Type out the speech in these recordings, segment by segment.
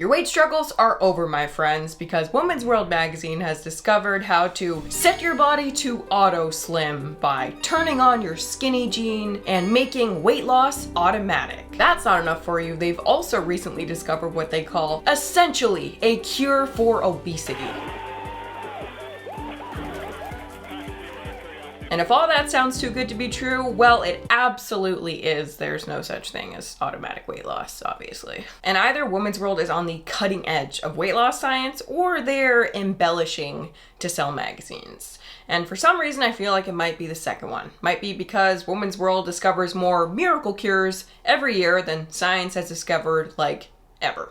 Your weight struggles are over, my friends, because Women's World magazine has discovered how to set your body to auto slim by turning on your skinny gene and making weight loss automatic. That's not enough for you. They've also recently discovered what they call essentially a cure for obesity. And if all that sounds too good to be true, well, it absolutely is. There's no such thing as automatic weight loss, obviously. And either Women's World is on the cutting edge of weight loss science, or they're embellishing to sell magazines. And for some reason, I feel like it might be the second one. Might be because Women's World discovers more miracle cures every year than science has discovered, like, ever.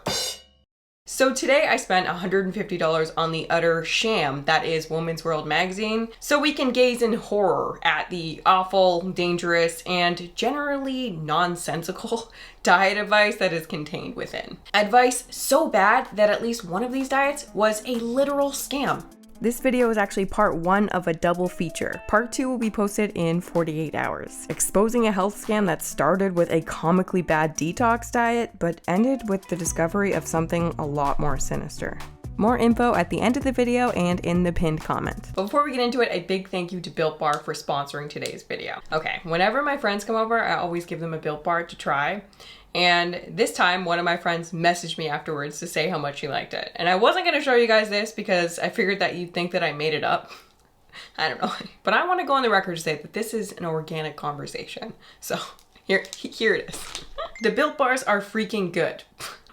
So today I spent $150 on the utter sham that is Women's World magazine, so we can gaze in horror at the awful, dangerous, and generally nonsensical diet advice that is contained within. Advice so bad that at least one of these diets was a literal scam. This video is actually part 1 of a double feature. Part 2 will be posted in 48 hours, exposing a health scam that started with a comically bad detox diet, but ended with the discovery of something a lot more sinister. More info at the end of the video and in the pinned comment. But before we get into it, a big thank you to Built Bar for sponsoring today's video. Okay, whenever my friends come over, I always give them a Built Bar to try. And this time, one of my friends messaged me afterwards to say how much she liked it. And I wasn't going to show you guys this because I figured that you'd think that I made it up. I don't know. But I want to go on the record to say that this is an organic conversation. So here it is. The Built Bars are freaking good.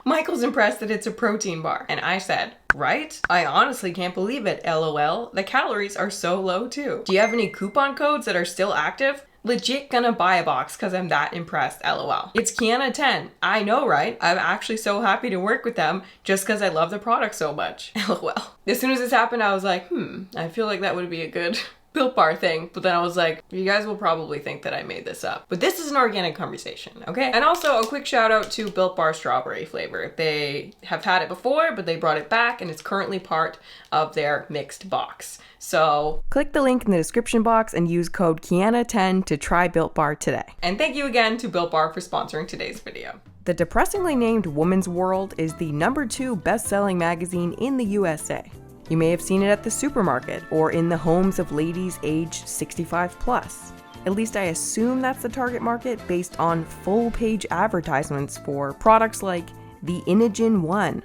Michael's impressed that it's a protein bar. And I said, right? I honestly can't believe it, LOL. The calories are so low too. Do you have any coupon codes that are still active? Legit gonna buy a box because I'm that impressed, LOL. It's Kiana 10. I know, right? I'm actually so happy to work with them just because I love the product so much, LOL. As soon as this happened, I was like, I feel like that would be a good Built Bar thing, but then I was like, you guys will probably think that I made this up. But this is an organic conversation, okay? And also a quick shout out to Built Bar strawberry flavor. They have had it before, but they brought it back and it's currently part of their mixed box. So click the link in the description box and use code Kiana10 to try Built Bar today. And thank you again to Built Bar for sponsoring today's video. The depressingly named Women's World is the #2 best-selling magazine in the USA. You may have seen it at the supermarket or in the homes of ladies aged 65 plus. At least I assume that's the target market based on full-page advertisements for products like the Inogen 1.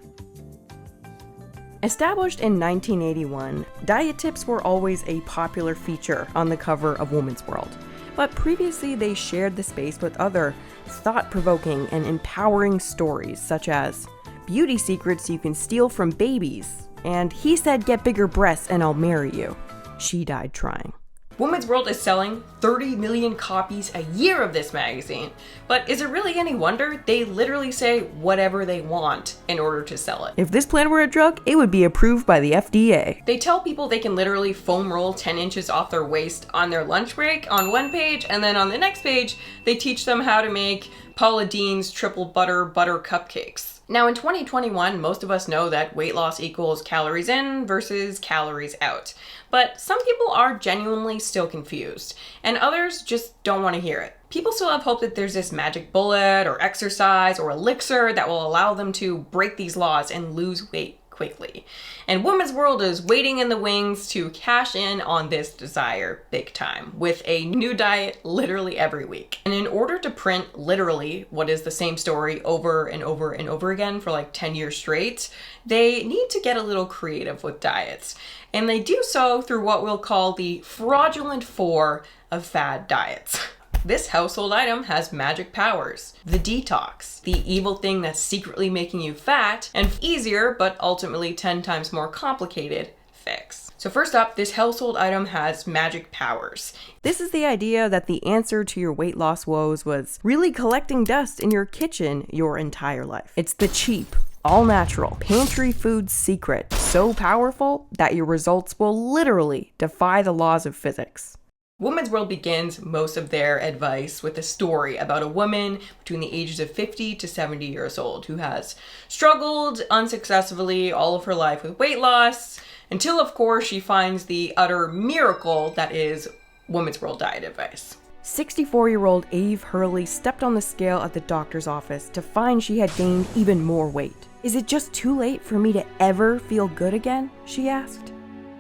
Established in 1981, diet tips were always a popular feature on the cover of Women's World. But previously they shared the space with other thought-provoking and empowering stories such as beauty secrets you can steal from babies, and he said get bigger breasts and I'll marry you. She died trying. Women's World is selling 30 million copies a year of this magazine, but is it really any wonder? They literally say whatever they want in order to sell it. If this plant were a drug, it would be approved by the FDA. They tell people they can literally foam roll 10 inches off their waist on their lunch break on one page, and then on the next page, they teach them how to make Paula Deen's triple butter cupcakes. Now in 2021, most of us know that weight loss equals calories in versus calories out. But some people are genuinely still confused, and others just don't want to hear it. People still have hope that there's this magic bullet or exercise or elixir that will allow them to break these laws and lose weight quickly. And Women's World is waiting in the wings to cash in on this desire big time with a new diet literally every week. And in order to print literally what is the same story over and over and over again for like 10 years straight, they need to get a little creative with diets. And they do so through what we'll call the Fraudulent 4 of Fad Diets. This household item has magic powers. The Detox, the evil thing that's secretly making you fat, and easier, but ultimately 10 times more complicated, fix. So first up, this household item has magic powers. This is the idea that the answer to your weight loss woes was really collecting dust in your kitchen your entire life. It's the cheap, all-natural, pantry food secret, so powerful that your results will literally defy the laws of physics. Women's World begins most of their advice with a story about a woman between the ages of 50 to 70 years old who has struggled unsuccessfully all of her life with weight loss until, of course, she finds the utter miracle that is Women's World diet advice. 64-year-old Ave Hurley stepped on the scale at the doctor's office to find she had gained even more weight. "Is it just too late for me to ever feel good again?" she asked.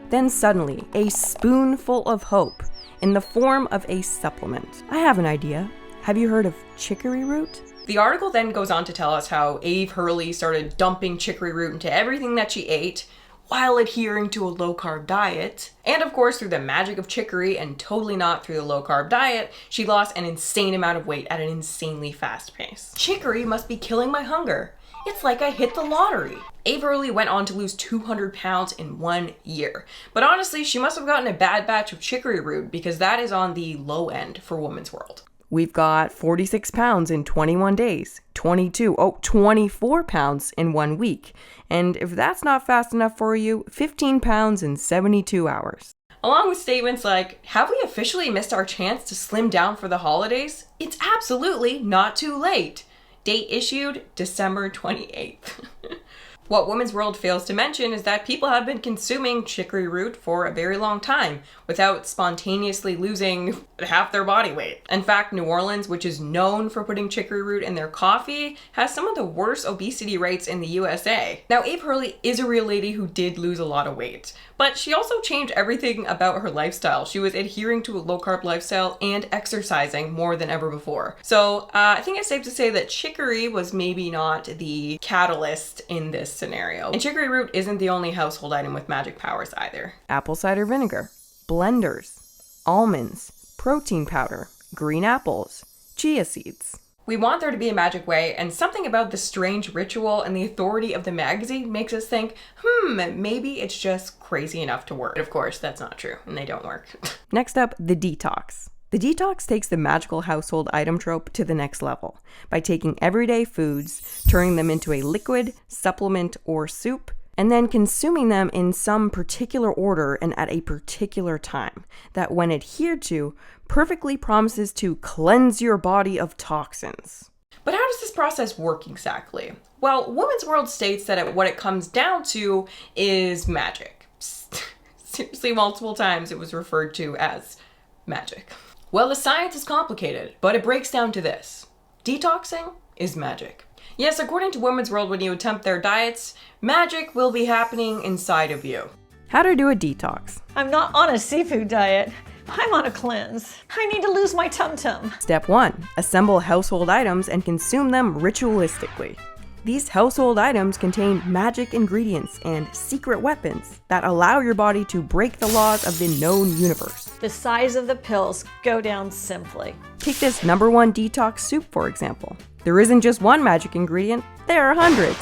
Then suddenly, a spoonful of hope in the form of a supplement. "I have an idea. Have you heard of chicory root?" The article then goes on to tell us how Ave Hurley started dumping chicory root into everything that she ate while adhering to a low-carb diet. And of course, through the magic of chicory and totally not through the low-carb diet, she lost an insane amount of weight at an insanely fast pace. Chicory must be killing my hunger. It's like I hit the lottery. Ave Hurley went on to lose 200 pounds in 1 year. But honestly, she must have gotten a bad batch of chicory root because that is on the low end for Woman's World. We've got 46 pounds in 21 days, 24 pounds in 1 week. And if that's not fast enough for you, 15 pounds in 72 hours. Along with statements like, "Have we officially missed our chance to slim down for the holidays? It's absolutely not too late." Date issued December 28th. What Women's World fails to mention is that people have been consuming chicory root for a very long time without spontaneously losing half their body weight. In fact, New Orleans, which is known for putting chicory root in their coffee, has some of the worst obesity rates in the USA. Now, Ave Hurley is a real lady who did lose a lot of weight, but she also changed everything about her lifestyle. She was adhering to a low-carb lifestyle and exercising more than ever before. So I think it's safe to say that chicory was maybe not the catalyst in this scenario. And chicory root isn't the only household item with magic powers either. Apple cider vinegar, blenders, almonds, protein powder, green apples, chia seeds. We want there to be a magic way, and something about the strange ritual and the authority of the magazine makes us think, maybe it's just crazy enough to work. But of course, that's not true, and they don't work. Next up, the Detox. The Detox takes the magical household item trope to the next level by taking everyday foods, turning them into a liquid, supplement, or soup, and then consuming them in some particular order and at a particular time that, when adhered to, perfectly promises to cleanse your body of toxins. But how does this process work exactly? Well, Women's World states that what it comes down to is magic. Seriously, multiple times it was referred to as magic. Well, the science is complicated, but it breaks down to this. Detoxing is magic. Yes, according to Women's World, when you attempt their diets, magic will be happening inside of you. How to do a detox. I'm not on a seafood diet. I'm on a cleanse. I need to lose my tum-tum. Step 1. Assemble household items and consume them ritualistically. These household items contain magic ingredients and secret weapons that allow your body to break the laws of the known universe. The size of the pills go down simply. Take this #1 detox soup, for example. There isn't just one magic ingredient, there are hundreds.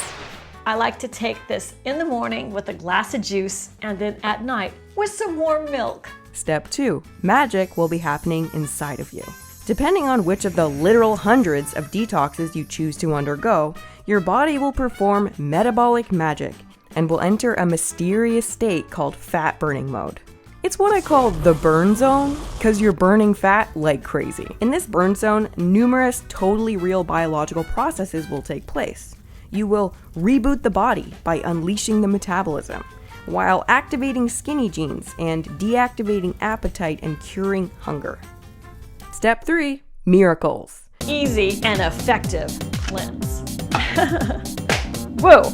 I like to take this in the morning with a glass of juice and then at night with some warm milk. Step 2. Magic will be happening inside of you. Depending on which of the literal hundreds of detoxes you choose to undergo, your body will perform metabolic magic and will enter a mysterious state called fat burning mode. It's what I call the burn zone, because you're burning fat like crazy. In this burn zone, numerous totally real biological processes will take place. You will reboot the body by unleashing the metabolism, while activating skinny genes and deactivating appetite and curing hunger. Step 3, miracles. Easy and effective cleanse. Whoa!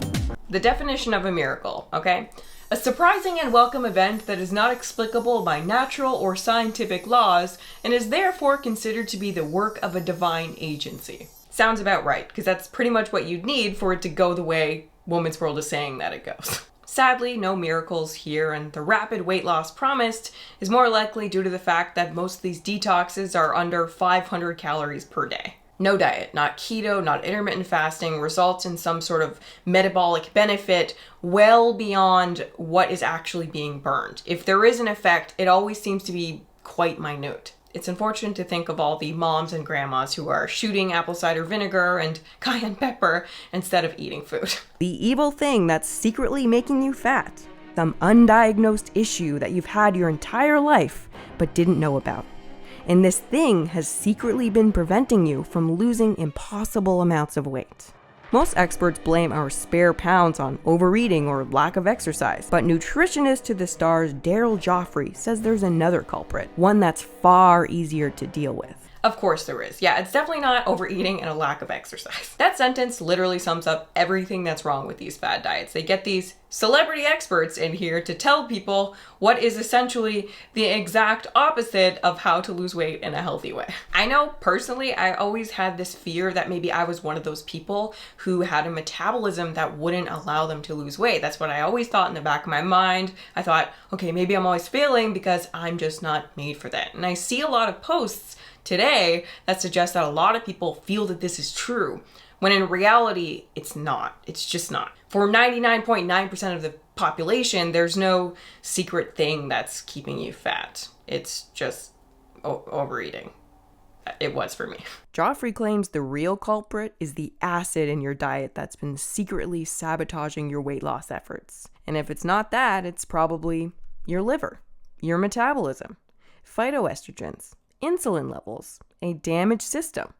The definition of a miracle, okay? A surprising and welcome event that is not explicable by natural or scientific laws and is therefore considered to be the work of a divine agency. Sounds about right, because that's pretty much what you'd need for it to go the way Women's World is saying that it goes. Sadly, no miracles here, and the rapid weight loss promised is more likely due to the fact that most of these detoxes are under 500 calories per day. No diet, not keto, not intermittent fasting, results in some sort of metabolic benefit well beyond what is actually being burned. If there is an effect, it always seems to be quite minute. It's unfortunate to think of all the moms and grandmas who are shooting apple cider vinegar and cayenne pepper instead of eating food. The evil thing that's secretly making you fat. Some undiagnosed issue that you've had your entire life but didn't know about. And this thing has secretly been preventing you from losing impossible amounts of weight. Most experts blame our spare pounds on overeating or lack of exercise, but nutritionist to the stars Daryl Joffrey says there's another culprit, one that's far easier to deal with. Of course there is. Yeah, it's definitely not overeating and a lack of exercise. That sentence literally sums up everything that's wrong with these fad diets. They get these celebrity experts in here to tell people what is essentially the exact opposite of how to lose weight in a healthy way. I know personally, I always had this fear that maybe I was one of those people who had a metabolism that wouldn't allow them to lose weight. That's what I always thought in the back of my mind. I thought, okay, maybe I'm always failing because I'm just not made for that. And I see a lot of posts today that suggest that a lot of people feel that this is true, when in reality, it's not. It's just not. For 99.9% of the population, there's no secret thing that's keeping you fat. It's just overeating. It was for me. Joffrey claims the real culprit is the acid in your diet that's been secretly sabotaging your weight loss efforts. And if it's not that, it's probably your liver, your metabolism, phytoestrogens, insulin levels, a damaged system,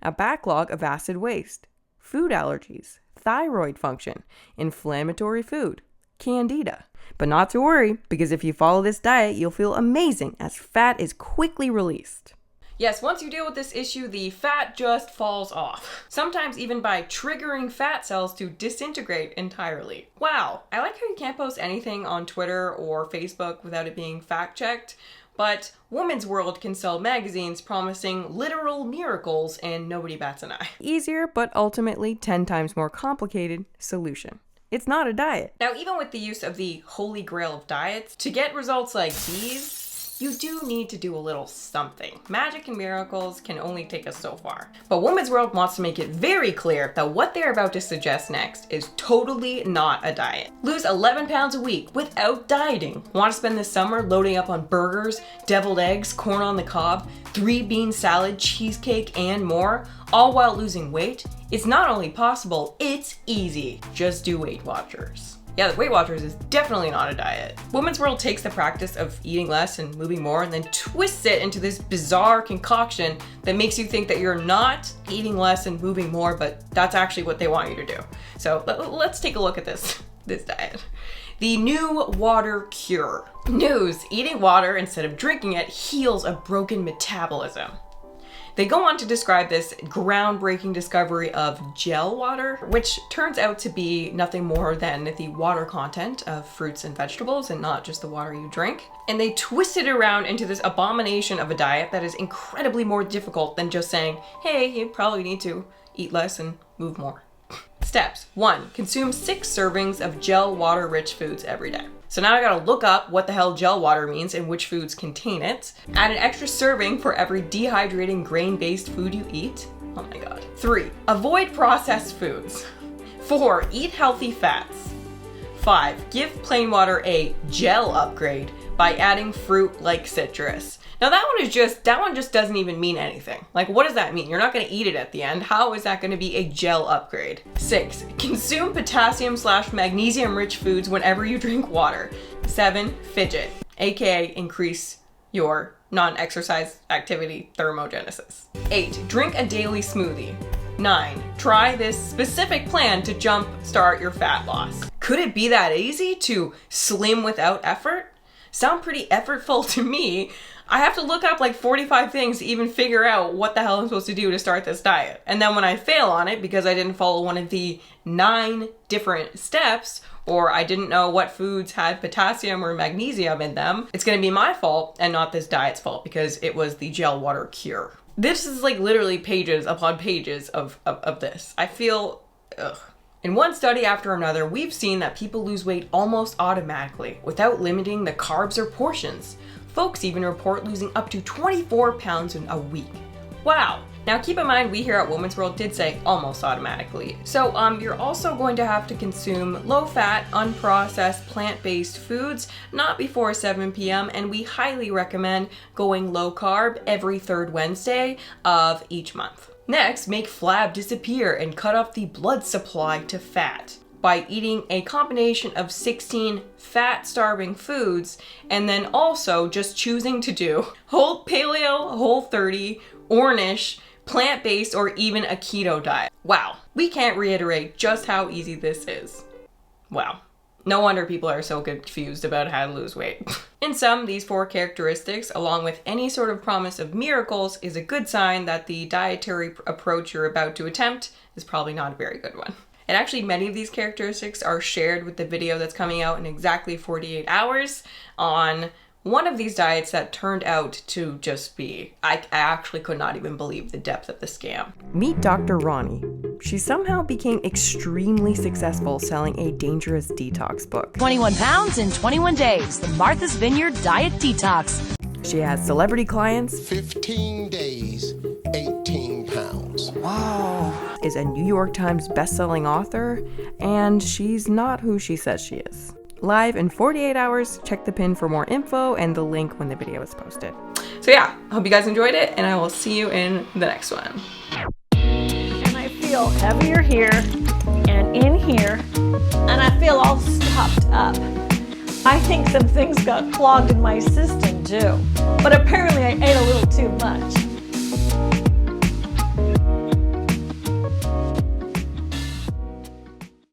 a backlog of acid waste, food allergies, thyroid function, inflammatory food, candida. But not to worry, because if you follow this diet, you'll feel amazing as fat is quickly released. Yes, once you deal with this issue, the fat just falls off. Sometimes even by triggering fat cells to disintegrate entirely. Wow, I like how you can't post anything on Twitter or Facebook without it being fact-checked. But Woman's World can sell magazines promising literal miracles and nobody bats an eye. Easier, but ultimately 10 times more complicated solution. It's not a diet. Now, even with the use of the holy grail of diets, to get results like these, you do need to do a little something. Magic and miracles can only take us so far. But Woman's World wants to make it very clear that what they're about to suggest next is totally not a diet. Lose 11 pounds a week without dieting. Want to spend the summer loading up on burgers, deviled eggs, corn on the cob, 3-bean salad, cheesecake, and more, all while losing weight? It's not only possible, it's easy. Just do Weight Watchers. Yeah, the Weight Watchers is definitely not a diet. Women's World takes the practice of eating less and moving more and then twists it into this bizarre concoction that makes you think that you're not eating less and moving more, but that's actually what they want you to do. So let's take a look at this diet. The new water cure. News: eating water instead of drinking it heals a broken metabolism. They go on to describe this groundbreaking discovery of gel water, which turns out to be nothing more than the water content of fruits and vegetables and not just the water you drink. And they twist it around into this abomination of a diet that is incredibly more difficult than just saying, hey, you probably need to eat less and move more. Steps. 1. Consume 6 servings of gel water-rich foods every day. So now I gotta look up what the hell gel water means and which foods contain it. Add an extra serving for every dehydrating grain-based food you eat. Oh my god. 3. Avoid processed foods. 4. Eat healthy fats. 5. Give plain water a gel upgrade by adding fruit like citrus. Now that one just doesn't even mean anything. Like, what does that mean? You're not gonna eat it at the end. How is that gonna be a gel upgrade? 6. Consume potassium/magnesium rich foods whenever you drink water. 7. Fidget, aka increase your non-exercise activity thermogenesis. 8. Drink a daily smoothie. 9. Try this specific plan to jump start your fat loss. Could it be that easy to slim without effort? Sound pretty effortful to me. I have to look up like 45 things to even figure out what the hell I'm supposed to do to start this diet. And then when I fail on it because I didn't follow one of the 9 different steps, or I didn't know what foods had potassium or magnesium in them, it's gonna be my fault and not this diet's fault because it was the gel water cure. This is like literally pages upon pages of this. I feel, ugh. In one study after another, we've seen that people lose weight almost automatically without limiting the carbs or portions. Folks even report losing up to 24 pounds in a week. Wow. Now keep in mind, we here at Woman's World did say almost automatically. So you're also going to have to consume low-fat, unprocessed, plant-based foods, not before 7 p.m. And we highly recommend going low-carb every 3rd Wednesday of each month. Next, make flab disappear and cut off the blood supply to fat by eating a combination of 16 fat-starving foods, and then also just choosing to do whole paleo, whole 30, Ornish, plant-based, or even a keto diet. Wow, we can't reiterate just how easy this is. Wow. No wonder people are so confused about how to lose weight. In sum, these 4 characteristics, along with any sort of promise of miracles, is a good sign that the dietary approach you're about to attempt is probably not a very good one. And actually, many of these characteristics are shared with the video that's coming out in exactly 48 hours on one of these diets that turned out to just be, I actually could not even believe the depth of the scam. Meet Dr. Ronnie. She somehow became extremely successful selling a dangerous detox book. 21 pounds in 21 days, the Martha's Vineyard Diet Detox. She has celebrity clients. 15 days, 18 pounds. Wow. Is a New York Times bestselling author, and she's not who she says she is. Live in 48 hours. Check the pin for more info and the link when the video is posted. So yeah, I hope you guys enjoyed it, and I will see you in the next one. And I feel heavier here and in here, and I feel all stuffed up. I think some things got clogged in my system too, but apparently I ate a little too much.